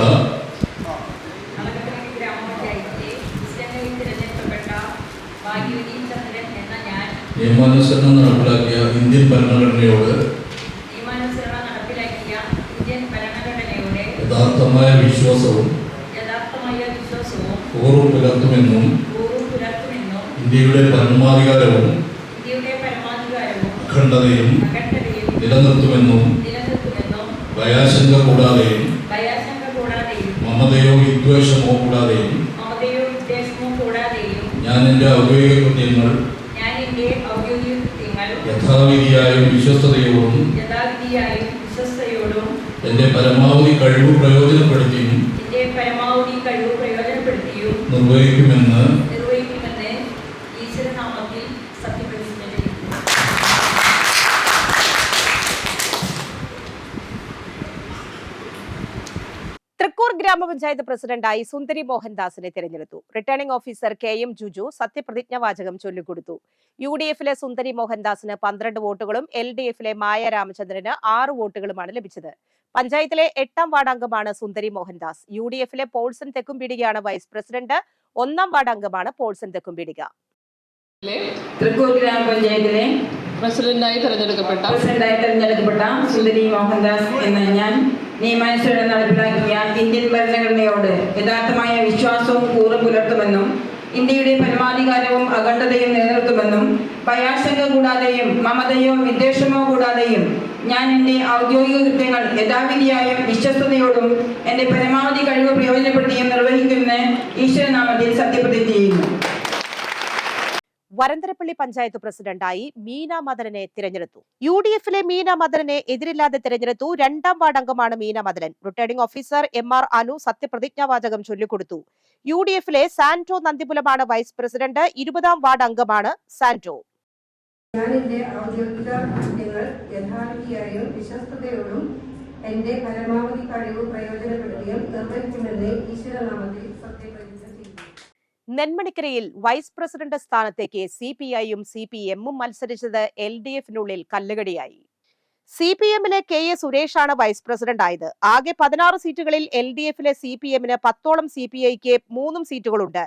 നിയമാനുസരണം നടപ്പിലാക്കിയ ഇന്ത്യൻ ഭരണഘടനയോട് യഥാർത്ഥമായ വിശ്വാസവും കൂറും പുലർത്തുമെന്നും ഇന്ത്യയുടെ പരമാധികാരവും അഖണ്ഡതയും നിലനിർത്തുമെന്നും ഭയാശങ്ക കൂടാതെയും മമതയോ വിദ്വേഷമോ കൂടാതെയും ഞാൻ എൻ്റെ ഔദ്യോഗിക കൃത്യങ്ങൾ യഥാവിധിയായും വിശ്വസ്തയോടും എന്റെ പരമാവധി കഴിവ് പ്രയോജനപ്പെടുത്തിയും നിർവഹിക്കുമെന്ന് ഈശ്വരനാമത്തിൽ സത്യപ്രതിജ്ഞ ചെയ്യുന്നു. തൃക്കൂർ ഗ്രാമപഞ്ചായത്ത് പ്രസിഡന്റായി സുന്ദരി മോഹൻദാസിനെ തിരഞ്ഞെടുത്തു. റിട്ടേണിംഗ് ഓഫീസർ KM ജുജു സത്യപ്രതിജ്ഞ വാചകം ചൊല്ലിക്കൊടുത്തു. UDF-ലെ സുന്ദരി മോഹൻദാസിന് 12 വോട്ടുകളും LDF-ലെ മായ രാമചന്ദ്രന് 6 വോട്ടുകളുമാണ് ലഭിച്ചത്. പഞ്ചായത്തിലെ 8ാം വാർഡ് അംഗമാണ് സുന്ദരി മോഹൻദാസ്. UDF-ലെ പോൾസൺ തെക്കുംപീടികയാണ് വൈസ് പ്രസിഡന്റ്. 1ാം വാർഡ് അംഗമാണ് പോൾസൺ തെക്കുംപീടിക. തൃക്കൂർ ഗ്രാമപഞ്ചായത്തിലെ പ്രസിഡന്റായി തെരഞ്ഞെടുക്കപ്പെട്ട സുന്ദരി മോഹൻദാസ് എന്ന ഞാൻ നിയമാനുസരണം നടപ്പിലാക്കിയ ഇന്ത്യൻ ഭരണഘടനയോട് യഥാർത്ഥമായ വിശ്വാസവും കൂറും പുലർത്തുമെന്നും ഇന്ത്യയുടെ പരമാധികാരവും അഖണ്ഡതയും നിലനിർത്തുമെന്നും ഭയാശങ്ക കൂടാതെയും മമതയോ വിദ്വേഷമോ കൂടാതെയും ഞാൻ എൻ്റെ ഔദ്യോഗിക കൃത്യങ്ങൾ യഥാവിധിയായും വിശ്വസ്തയോടും എൻ്റെ പരമാവധി കഴിവ് പ്രയോജനപ്പെടുത്തിയും നിർവഹിക്കുമെന്ന് ഈശ്വരനാമത്തിൽ സത്യപ്രതിജ്ഞ ചെയ്യുന്നു. വരന്തരപ്പള്ളി പഞ്ചായത്ത് പ്രസിഡന്റായി മീന മദനനെ തിരഞ്ഞെടുത്തു. UDF-ലെ മീന മദനനെ എതിരില്ലാതെ തിരഞ്ഞെടുത്തു. 2ാം വാർഡ് അംഗമാണ് Meena Madanan. Returning officer MR Anu സത്യപ്രതിജ്ഞാവാചകം ചൊല്ലിക്കൊടുത്തു. UDF-ലെ സാന്റോ നന്ദിപുലമാണ് വൈസ് പ്രസിഡന്റ്. 20ാം വാർഡ് അംഗമാണ് സാന്റോ. ഞാൻ എന്റെ ഔദ്യോഗിക കൃത്യങ്ങൾ യഥാവിധിയായും വിശ്വസ്തയോടും എന്റെ പരമാവധി കഴിവ് പ്രയോജനപ്പെടുത്തിയും നിർവഹിക്കുമെന്ന് ഈശ്വരനാമത്തിൽ സത്യപ്രതിജ്ഞ ചെയ്യുന്നു. നെന്മണിക്കരയിൽ വൈസ് പ്രസിഡന്റ് സ്ഥാനത്തേക്ക് CPI-യും CPM-ഉം മത്സരിച്ചത് LDF-നുള്ളിൽ കല്ലുകടിയായി. CPM-ലെ KA സുരേഷാണ് വൈസ് പ്രസിഡന്റ് ആയത്. ആകെ 16 സീറ്റുകളിൽ LDF-ലെ CPM-ന് 10ഓളം, CPI-ക്ക് 3 സീറ്റുകളുണ്ട്.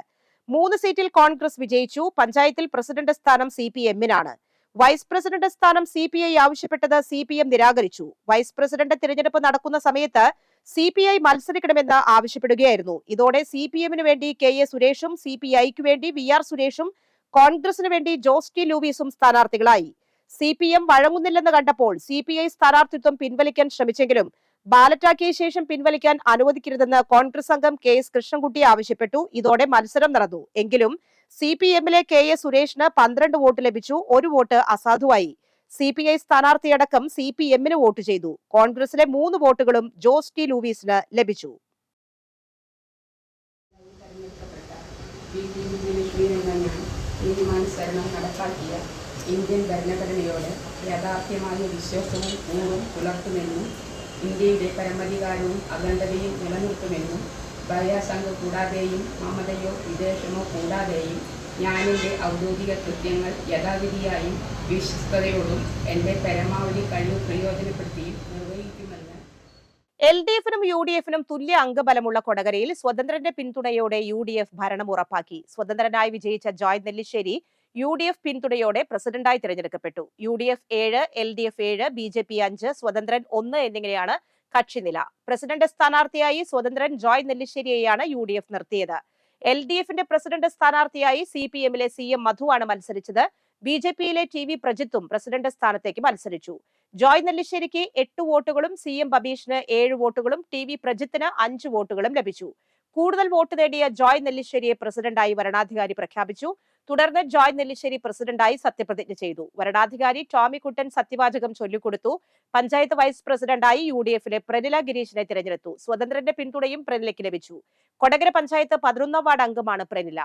3 സീറ്റിൽ കോൺഗ്രസ് വിജയിച്ചു. പഞ്ചായത്തിൽ പ്രസിഡന്റ് സ്ഥാനം CPM-നാണ്. വൈസ് പ്രസിഡന്റ് സ്ഥാനം CPI ആവശ്യപ്പെട്ടത് CPM നിരാകരിച്ചു. വൈസ് പ്രസിഡന്റ് തിരഞ്ഞെടുപ്പ് നടക്കുന്ന സമയത്ത് CPI മത്സരിക്കണമെന്ന് ആവശ്യപ്പെടുകയായിരുന്നു. ഇതോടെ CPM-ന് വേണ്ടി KA സുരേഷും CPI-ക്ക് വേണ്ടി VR സുരേഷും കോൺഗ്രസിന് വേണ്ടി ജോസ് ടി ലൂവീസും സ്ഥാനാർത്ഥികളായി. CPM വഴങ്ങുന്നില്ലെന്ന് കണ്ടപ്പോൾ CPI സ്ഥാനാർത്ഥിത്വം പിൻവലിക്കാൻ ശ്രമിച്ചെങ്കിലും ബാലറ്റാക്കിയ ശേഷം പിൻവലിക്കാൻ അനുവദിക്കരുതെന്ന് കോൺഗ്രസ് അംഗം KS കൃഷ്ണൻകുട്ടി ആവശ്യപ്പെട്ടു. ഇതോടെ മത്സരം നടന്നു. എങ്കിലും CPM-ലെ KA സുരേഷിന് 12 വോട്ട് ലഭിച്ചു. 1 വോട്ട് അസാധുവായി. CPI സ്ഥാനാർത്ഥിയടക്കം CPM-ന് വോട്ട് ചെയ്തു. കോൺഗ്രസിലെ 3 വോട്ടുകളും ജോസ് ടി ലൂവീസിന് ലഭിച്ചു. നിയമാനുസരണം നടപ്പാക്കിയ ഇന്ത്യൻ ഭരണഘടനയോട് യാഥാർത്ഥ്യമായ വിശ്വാസവും കൂറും പുലർത്തുമെന്നും ഇന്ത്യയുടെ പരമാധികാരവും അഖണ്ഡതയും നിലനിർത്തുമെന്നും ഭയാശങ്ക കൂടാതെയും മമതയോ വിദ്വേഷമോ കൂടാതെയും ഞാൻ എൻ്റെ ഔദ്യോഗിക കൃത്യങ്ങൾ യഥാവിധിയായും വിശ്വസ്തയോടും എൻ്റെ പരമാവധി കഴിവ് പ്രയോജനപ്പെടുത്തിയും നിർവഹിക്കുമെന്ന്. LDF-നും UDF-നും തുല്യ അംഗബലമുള്ള കൊടകരയിൽ സ്വതന്ത്രന്റെ പിന്തുണയോടെ UDF ഭരണം ഉറപ്പാക്കി. സ്വതന്ത്രനായി വിജയിച്ച ജോയ് നെല്ലിശ്ശേരി UDF പിന്തുണയോടെ പ്രസിഡന്റായി തിരഞ്ഞെടുക്കപ്പെട്ടു. UDF 7, LDF 7, BJP 5, സ്വതന്ത്രൻ 1 എന്നിങ്ങനെയാണ് കക്ഷിനില. പ്രസിഡന്റ് സ്ഥാനാർത്ഥിയായി സ്വതന്ത്രൻ ജോയ് നെല്ലിശ്ശേരിയെയാണ് UDF നിർത്തിയത്. LDF-ന്റെ പ്രസിഡന്റ് സ്ഥാനാർത്ഥിയായി CPM-ലെ CM മധുവാണ് മത്സരിച്ചത്. BJP-യിലെ TV പ്രജിത്തും പ്രസിഡന്റ് സ്ഥാനത്തേക്ക് മത്സരിച്ചു. ജോയ് നെല്ലിശ്ശേരിക്ക് 8 വോട്ടുകളും CM ബബീഷിന് 7 വോട്ടുകളും TV പ്രജിത്തിന് 5 വോട്ടുകളും ലഭിച്ചു. കൂടുതൽ വോട്ട് നേടിയ ജോയ് നെല്ലിശ്ശേരിയെ പ്രസിഡന്റായി വരണാധികാരി പ്രഖ്യാപിച്ചു. തുടർന്ന് ജോയ് നെല്ലിശ്ശേരി പ്രസിഡന്റായി സത്യപ്രതിജ്ഞ ചെയ്തു. വരണാധികാരി ടോമി കുട്ടൻ സത്യവാചകം ചൊല്ലിക്കൊടുത്തു. പഞ്ചായത്ത് വൈസ് പ്രസിഡന്റായി UDF-ലെ പ്രനില ഗിരീഷിനെ തിരഞ്ഞെടുത്തു. സ്വതന്ത്രന്റെ പിന്തുണയും പ്രനിലയ്ക്ക് ലഭിച്ചു. കൊടകര പഞ്ചായത്ത് 11ാം വാർഡ് അംഗമാണ് പ്രനില.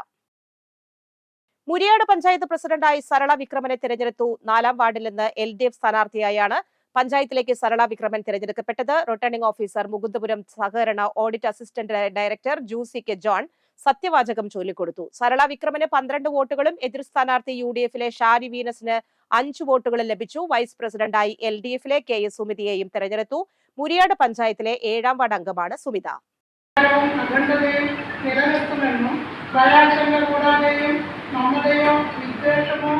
മുരിയാട് പഞ്ചായത്ത് പ്രസിഡന്റായി സരള വിക്രമനെ തിരഞ്ഞെടുത്തു. 4ാം വാർഡിൽ നിന്ന് LDF സ്ഥാനാർത്ഥിയായാണ് പഞ്ചായത്തിലേക്ക് സരള വിക്രമൻ തിരഞ്ഞെടുക്കപ്പെട്ടത്. റിട്ടേണിംഗ് ഓഫീസർ മുകുന്ദപുരം സഹകരണ audit assistant director Jusi K John സത്യവാചകം ചൊല്ലിക്കൊടുത്തു. സരള വിക്രമന് 12 വോട്ടുകളും എതിർ സ്ഥാനാർത്ഥി UDF-ലെ ഷാരി വീനസിന് 5 വോട്ടുകളും ലഭിച്ചു. വൈസ് പ്രസിഡന്റായി LDF-ലെ KS സുമിതയെയും തെരഞ്ഞെടുത്തു. മുരിയാട് പഞ്ചായത്തിലെ 7ാം വാർഡ് അംഗമാണ് സുമിത. അഖണ്ഡതയും നിലനിർത്തുമെന്നും ബലാത്സംഗം കൂടാതെയും മമതയോ വിദ്വേഷമോ.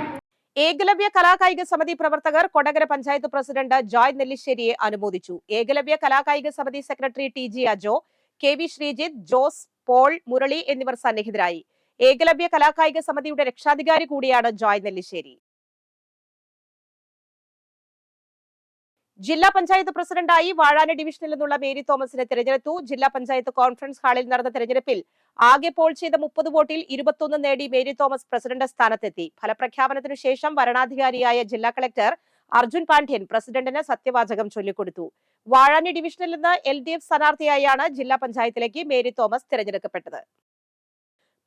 ഏകലവ്യ കലാകായിക സമിതി പ്രവർത്തകർ കൊടകര പഞ്ചായത്ത് പ്രസിഡന്റ് ജോയ് നെല്ലിശ്ശേരിയെ അനുമോദിച്ചു. ഏകലവ്യ കലാകായിക സമിതി secretary TG Ajo, KV Sreejith, Jose, Paul, Murali എന്നിവർ സന്നിഹിതരായി. ഏകലവ്യ കലാകായിക സമിതിയുടെ രക്ഷാധികാരി കൂടിയാണ് ജോയ് നെല്ലിശ്ശേരി. ജില്ലാ പഞ്ചായത്ത് പ്രസിഡന്റായി വാഴാനി ഡിവിഷനിൽ നിന്നുള്ള മേരി തോമസിനെ തെരഞ്ഞെടുത്തു. ജില്ലാ പഞ്ചായത്ത് കോൺഫറൻസ് ഹാളിൽ നടന്ന തെരഞ്ഞെടുപ്പിൽ ആകെ പോൾ ചെയ്ത 30 വോട്ടിൽ 21 നേടി മേരി തോമസ് പ്രസിഡന്റ് സ്ഥാനത്തെത്തി. ഫലപ്രഖ്യാപനത്തിനു ശേഷം വരണാധികാരിയായ ജില്ലാ കളക്ടർ അർജുൻ പാണ്ഡ്യൻ പ്രസിഡന്റിന് സത്യവാചകം ചൊല്ലിക്കൊടുത്തു. വാഴാനി ഡിവിഷനിൽ നിന്ന് LDF സ്ഥാനാർത്ഥിയായാണ് ജില്ലാ പഞ്ചായത്തിലേക്ക് മേരി തോമസ് തിരഞ്ഞെടുക്കപ്പെട്ടത്.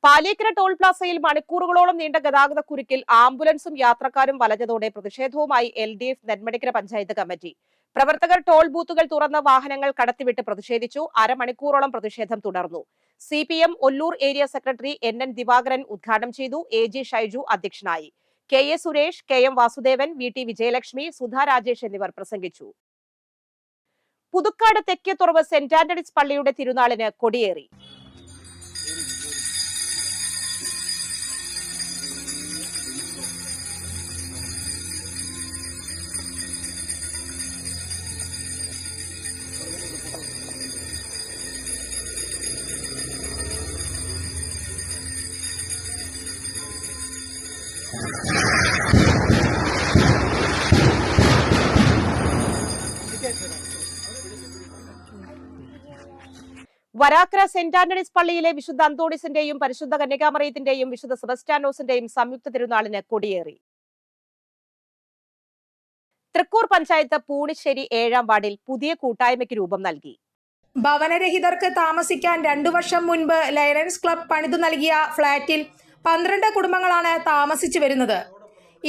പാലേക്കര ടോൾ പ്ലാസയിൽ മണിക്കൂറുകളോളം നീണ്ട ഗതാഗത കുരുക്കിൽ ആംബുലൻസും യാത്രക്കാരും വലഞ്ഞതോടെ പ്രതിഷേധവുമായി LDF നെന്മണിക്കര പഞ്ചായത്ത് കമ്മിറ്റി. പ്രവർത്തകർ ടോൾ ബൂത്തുകൾ തുറന്ന് വാഹനങ്ങൾ കടത്തിവിട്ട് പ്രതിഷേധിച്ചു. അരമണിക്കൂറോളം പ്രതിഷേധം തുടർന്നു. CPM Ollur area secretary NN Divakaran ഉദ്ഘാടനം ചെയ്തു. AG ഷൈജു അധ്യക്ഷനായി. KA Suresh, KM Vasudevan, VT Vijayalakshmi, Sudha Rajesh എന്നിവർ പ്രസംഗിച്ചു. പുതുക്കാട് തെക്കേത്തുറവ് സെന്റ് ആന്റണീസ് പള്ളിയുടെ തിരുനാളിന് കൊടിയേറി. വരാക്കര സെന്റ് ആന്റണീസ് പള്ളിയിലെ വിശുദ്ധ അന്തോണീസിന്റെയും പരിശുദ്ധ കന്യകാമറിയത്തിന്റെയും വിശുദ്ധ സെബസ്റ്റ്യാനോസിന്റെയും സംയുക്ത തിരുനാളിന് കൊടിയേറി. തൃക്കൂർ പഞ്ചായത്ത് പൂണിശ്ശേരി 7ാം വാർഡിൽ പുതിയ കൂട്ടായ്മയ്ക്ക് രൂപം നൽകി. ഭവനരഹിതർക്ക് താമസിക്കാൻ 2 വർഷം മുൻപ് ലയൺസ് ക്ലബ് പണിതു നൽകിയ ഫ്ളാറ്റിൽ 12 കുടുംബങ്ങളാണ് താമസിച്ചു വരുന്നത്.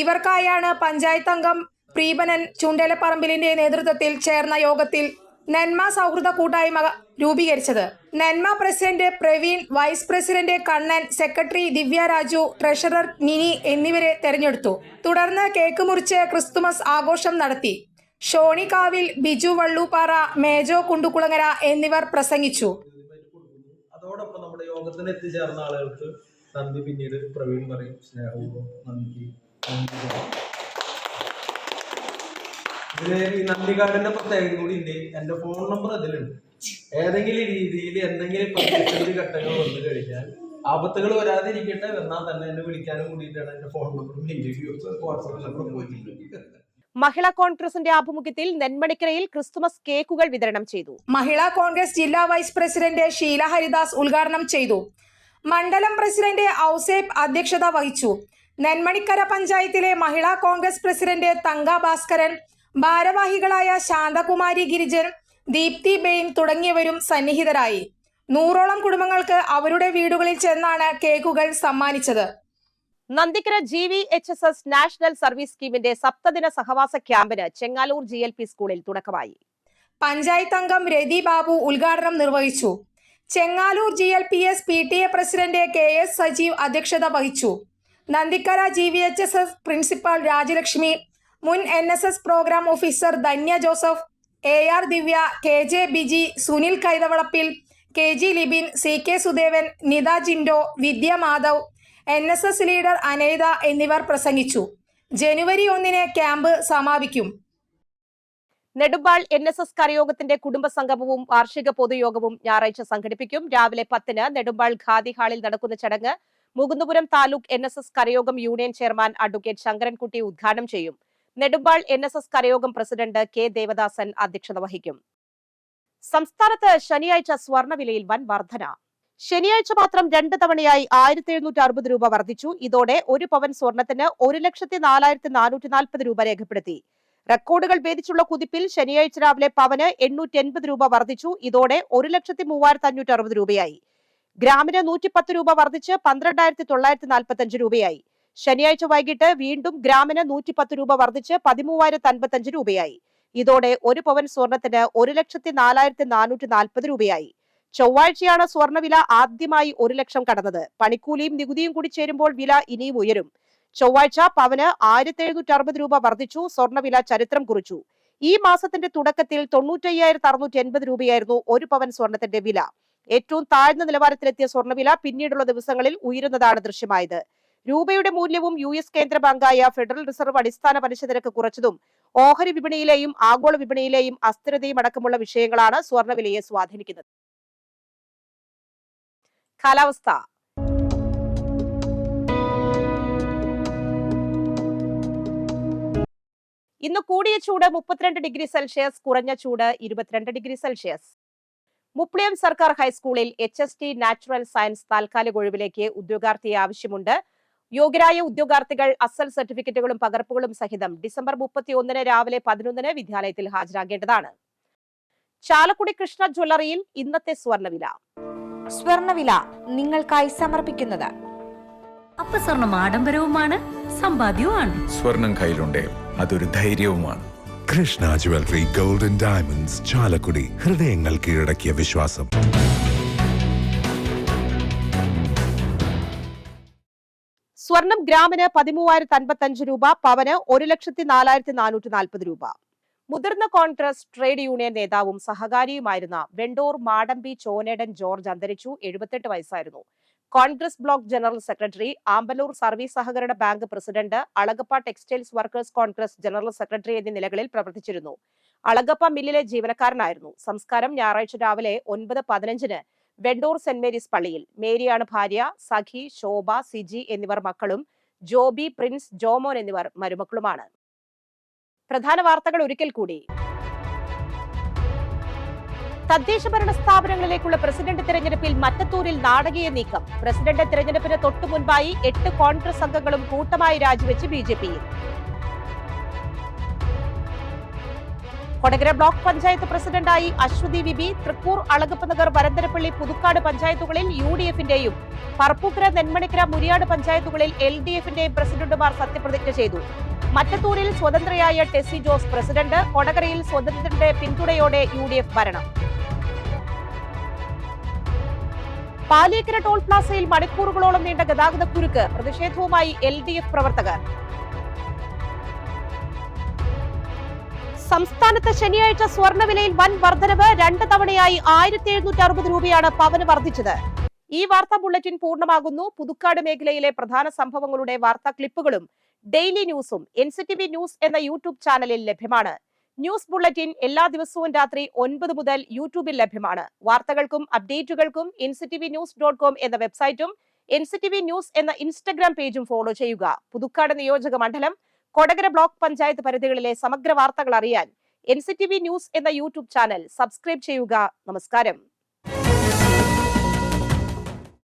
ഇവർക്കായാണ് പഞ്ചായത്ത് അംഗം പ്രീബനൻ ചുണ്ടേലപ്പറമ്പിലിന്റെ നേതൃത്വത്തിൽ ചേർന്ന യോഗത്തിൽ നന്മ സൗഹൃദ കൂട്ടായ്മ രൂപീകരിച്ചത്. Nanma president Praveen, vice president Kannan, secretary Divya Raju, treasurer Nini എന്നിവരെ തെരഞ്ഞെടുത്തു. തുടർന്ന് കേക്ക് മുറിച്ച് ക്രിസ്തുമസ് ആഘോഷം നടത്തി. ഷോണി കാവിൽ, ബിജു വള്ളൂപ്പാറ, മേജോ കുണ്ടുകുളങ്ങര എന്നിവർ പ്രസംഗിച്ചു. അതോടൊപ്പം നമ്മുടെ യോഗത്തിന് എത്തിച്ചേർന്ന ആളുകൾക്ക് നന്ദി പിന്നീട് പ്രവീൺ പറയും. സ്നേഹപൂർവ്വം നന്ദി. ഇതില് ഈ നന്ദി കാർഡിന്റെ പ്രത്യേകത കൂടി ഉണ്ട്. എന്റെ ഫോൺ നമ്പർ അതിലുണ്ട്. ഏതെങ്കിലും രീതിയിൽ എന്തെങ്കിലും പ്രതിസന്ധി ഘട്ടങ്ങൾ വന്നു കഴിഞ്ഞാൽ, ആപത്തുകൾ വരാതിരിക്കട്ടെ എന്നാൽ തന്നെ എന്നെ വിളിക്കാനും കൂടിയിട്ടാണ് എന്റെ ഫോൺ നമ്പറും വാട്സാപ്പ് നമ്പറും പോയിട്ടുണ്ട്. മഹിളാ കോൺഗ്രസിന്റെ ആഭിമുഖ്യത്തിൽ നെന്മണിക്കരയിൽ ക്രിസ്തുമസ് കേക്കുകൾ വിതരണം ചെയ്തു. മഹിളാ കോൺഗ്രസ് ജില്ലാ വൈസ് പ്രസിഡന്റ് ഷീല ഹരിദാസ് ഉദ്ഘാടനം ചെയ്തു. മണ്ഡലം പ്രസിഡന്റ് ഔസേബ് അധ്യക്ഷത വഹിച്ചു. നെന്മണിക്കര പഞ്ചായത്തിലെ മഹിളാ കോൺഗ്രസ് പ്രസിഡന്റ് തങ്ക ഭാസ്കരൻ, ഭാരവാഹികളായ ശാന്തകുമാരി ഗിരിജൻ, ദീപ്തി ബെയിൻ തുടങ്ങിയവരും സന്നിഹിതരായി. 100ഓളം കുടുംബങ്ങൾക്ക് അവരുടെ വീടുകളിൽ ചെന്നാണ് കേക്കുകൾ സമ്മാനിച്ചത്. നന്ദിക്കര GVHSS നാഷണൽ സർവീസ് സ്കീമിന്റെ സപ്തദിന സഹവാസ ക്യാമ്പിന് ചെങ്ങാലൂർ GLP സ്കൂളിൽ തുടക്കമായി. പഞ്ചായത്ത് അംഗം രതി ബാബു ഉദ്ഘാടനം നിർവഹിച്ചു. Chengaloor GLPS PTA president KS Sajeev അധ്യക്ഷത വഹിച്ചു. നന്ദിക്കര GVHSS പ്രിൻസിപ്പൽ രാജലക്ഷ്മി, മുൻ NSS programme officer Dhanya Joseph, AR Divya, KJ Biji, Sunil Kaithavalappil, KG Libin, CK Sudevan, Nitha Jindo, Vidya Madhav, NSS leader Anetha എന്നിവർ പ്രസംഗിച്ചു. ജനുവരി 1 ക്യാമ്പ് സമാപിക്കും. നെടുമ്പാൾ NSS കരയോഗത്തിന്റെ കുടുംബസംഗമവും വാർഷിക പൊതുയോഗവും ഞായറാഴ്ച സംഘടിപ്പിക്കും. രാവിലെ 10 നെടുമ്പാൾ ഖാദി ഹാളിൽ നടക്കുന്ന ചടങ്ങ് Mukundapuram taluk NSS Karayogam union chairman advocate Sankarankutty ഉദ്ഘാടനം ചെയ്യും. Nedumbal NSS Karayogam president K Devadasan അധ്യക്ഷത വഹിക്കും. സംസ്ഥാനത്ത് ശനിയാഴ്ച സ്വർണ്ണവിലയിൽ വൻ വർധന. ശനിയാഴ്ച മാത്രം 2 തവണയായി 1760 രൂപ വർദ്ധിച്ചു. ഇതോടെ 1 പവൻ സ്വർണത്തിന് 1,04,440 രൂപ രേഖപ്പെടുത്തി. റെക്കോർഡുകൾ ഭേദിച്ചുള്ള കുതിപ്പിൽ ശനിയാഴ്ച രാവിലെ പവന് 880 രൂപ വർദ്ധിച്ചു. ഇതോടെ 1,03,560 രൂപയായി. ഗ്രാമിന് 110 രൂപ വർദ്ധിച്ച് 12,945 രൂപയായി. ശനിയാഴ്ച വൈകിട്ട് വീണ്ടും ഗ്രാമിന് 110 രൂപ വർദ്ധിച്ച് 13,055 രൂപയായി. ഇതോടെ 1 പവൻ സ്വർണത്തിന് 1,04,440 രൂപയായി. ചൊവ്വാഴ്ചയാണ് സ്വർണ്ണവില ആദ്യമായി 1 ലക്ഷം കടന്നത്. പണിക്കൂലിയും നികുതിയും കൂടി ചേരുമ്പോൾ വില ഇനിയും ഉയരും. ചൊവ്വാഴ്ച പവന് 1760 രൂപ വർദ്ധിച്ചു. സ്വർണ്ണവില ചരിത്രം കുറിച്ചു. ഈ മാസത്തിന്റെ തുടക്കത്തിൽ 95,680 രൂപയായിരുന്നു 1 പവൻ സ്വർണത്തിന്റെ വില. ഏറ്റവും താഴ്ന്ന നിലവാരത്തിലെത്തിയ സ്വർണ്ണവില പിന്നീടുള്ള ദിവസങ്ങളിൽ ഉയരുന്നതാണ് ദൃശ്യമായത്. രൂപയുടെ മൂല്യവും US കേന്ദ്ര ബാങ്കായ ഫെഡറൽ റിസർവ് അടിസ്ഥാന പലിശ നിരക്ക് കുറച്ചതും ഓഹരി വിപണിയിലെയും ആഗോള വിപണിയിലെയും അസ്ഥിരതയും അടക്കമുള്ള വിഷയങ്ങളാണ് സ്വർണ്ണവിലയെ സ്വാധീനിക്കുന്നത്. കാലാവസ്ഥ. ഇന്ന് കൂടിയ ചൂട് 32 ഡിഗ്രി സെൽഷ്യസ്, കുറഞ്ഞ ചൂട് 22 ഡിഗ്രി സെൽഷ്യസ്. മുപ്ലിയം സർക്കാർ ഹൈസ്കൂളിൽ HST നാച്ചുറൽ സയൻസ് താൽക്കാലിക ഒഴിവിലേക്ക് ഉദ്യോഗാർത്ഥിയെ ആവശ്യമുണ്ട്. യോഗ്യരായ ഉദ്യോഗാർത്ഥികൾ അസൽ സർട്ടിഫിക്കറ്റുകളും പകർപ്പുകളും സഹിതം ഡിസംബർ 31 രാവിലെ 11 വിദ്യാലയത്തിൽ ഹാജരാകേണ്ടതാണ്. ചാലക്കുടി കൃഷ്ണ ജ്വല്ലറിയിൽ ഇന്നത്തെ സ്വർണ്ണവില. സ്വർണ്ണവില നിങ്ങൾക്കായി സമർപ്പിക്കുന്നത് അപ്പസ്വർണം ആഡംബരവുമാണ്, സമ്പാദ്യവുമാണ്. സ്വർണം കയ്യിലുണ്ടേ അതൊരു ധൈര്യവുമാണ്. Krishna jewellery golden diamonds, Chalakudy. ഹൃദയങ്ങൾ കീഴടക്കിയ വിശ്വാസം. സ്വർണം ഗ്രാമിന് 13,055 രൂപ, പവന് 1,04,440 രൂപ. മുതിർന്ന കോൺഗ്രസ് ട്രേഡ് യൂണിയൻ നേതാവും സഹകാരിയുമായിരുന്ന വെണ്ടൂർ മാടമ്പി ചോനേടൻ ജോർജ് അന്തരിച്ചു. 78 വയസ്സായിരുന്നു. Congress block general secretary, Amballoor service സഹകരണ bank president, Alagappa textiles workers Congress general secretary എന്നീ നിലകളിൽ പ്രവർത്തിച്ചിരുന്നു. അളഗപ്പ മില്ലിലെ ജീവനക്കാരനായിരുന്നു. സംസ്കാരം ഞായറാഴ്ച രാവിലെ 9:15 വെണ്ടൂർ സെന്റ് മേരീസ് പള്ളിയിൽ. മേരിയാണ് ഭാര്യ. സഖി, ശോഭ, സിജി എന്നിവർ മക്കളും, ജോബി, പ്രിൻസ്, ജോമോൻ എന്നിവർ മരുമക്കളുമാണ്. പ്രധാന വാർത്തകൾ ഒരിക്കൽ കൂടി. തദ്ദേശ ഭരണ സ്ഥാപനങ്ങളിലേക്കുള്ള പ്രസിഡന്റ് തെരഞ്ഞെടുപ്പിൽ മറ്റത്തൂരിൽ നാടകീയ നീക്കം. പ്രസിഡന്റ് തെരഞ്ഞെടുപ്പിന് തൊട്ടു മുൻപായി 8 കോൺഗ്രസ് അംഗങ്ങളും കൂട്ടമായി രാജിവെച്ച് BJPയിൽ. കൊടകര ബ്ലോക്ക് പഞ്ചായത്ത് പ്രസിഡന്റായി അശ്വതി വിബി. തൃക്കൂർ, അളഗപ്പനഗർ, വരന്തരപ്പള്ളി, പുതുക്കാട് പഞ്ചായത്തുകളിൽ UDFന്റെയും പറപ്പൂക്കര, നെന്മണിക്കര, മുരിയാട് പഞ്ചായത്തുകളിൽ LDFന്റെയും പ്രസിഡന്റുമാർ സത്യപ്രതിജ്ഞ ചെയ്തു. മറ്റത്തൂരിൽ സ്വതന്ത്രയായ ടെസി ജോസ് പ്രസിഡന്റ്. കൊടകരയിൽ സ്വതന്ത്രന്റെ പിന്തുണയോടെ UDF ഭരണം. പാലിയേക്കര ടോൾ പ്ലാസയിൽ മണിക്കൂറുകളോളം നീണ്ട ഗതാഗതക്കുരുക്ക്. പ്രതിഷേധവുമായി LDF പ്രവർത്തകർ. സംസ്ഥാനത്ത് ശനിയാഴ്ച സ്വർണ്ണവിലയിൽ വൻ വർധനവ്. 2 തവണയായി 1,760 രൂപയാണ് പവന് വർദ്ധിച്ചത്. ഈ വാർത്താ ബുള്ളറ്റിൻ പൂർണ്ണമാകുന്നു. പുതുക്കാട് മേഖലയിലെ പ്രധാന സംഭവങ്ങളുടെ വാർത്താ ക്ലിപ്പുകളും ഡെയിലി ന്യൂസും NCTV ന്യൂസ് എന്ന യൂട്യൂബ് ചാനലിൽ ലഭ്യമാണ്. ന്യൂസ് ബുള്ളറ്റിൻ എല്ലാ ദിവസവും രാത്രി 9 മുതൽ യൂട്യൂബിൽ ലഭ്യമാണ്. വാർത്തകൾക്കും അപ്ഡേറ്റുകൾക്കും nctvnews.com എന്ന വെബ്സൈറ്റും NCTV ന്യൂസ് എന്ന ഇൻസ്റ്റഗ്രാം പേജും ഫോളോ ചെയ്യുക. പുതുക്കാട് നിയോജക മണ്ഡലം, കൊടകര ബ്ലോക്ക് പഞ്ചായത്ത് പരിധികളിലെ സമഗ്ര വാർത്തകൾ അറിയാൻ NCTV ന്യൂസ് എന്ന യൂട്യൂബ് ചാനൽ സബ്സ്ക്രൈബ് ചെയ്യുക. നമസ്കാരം.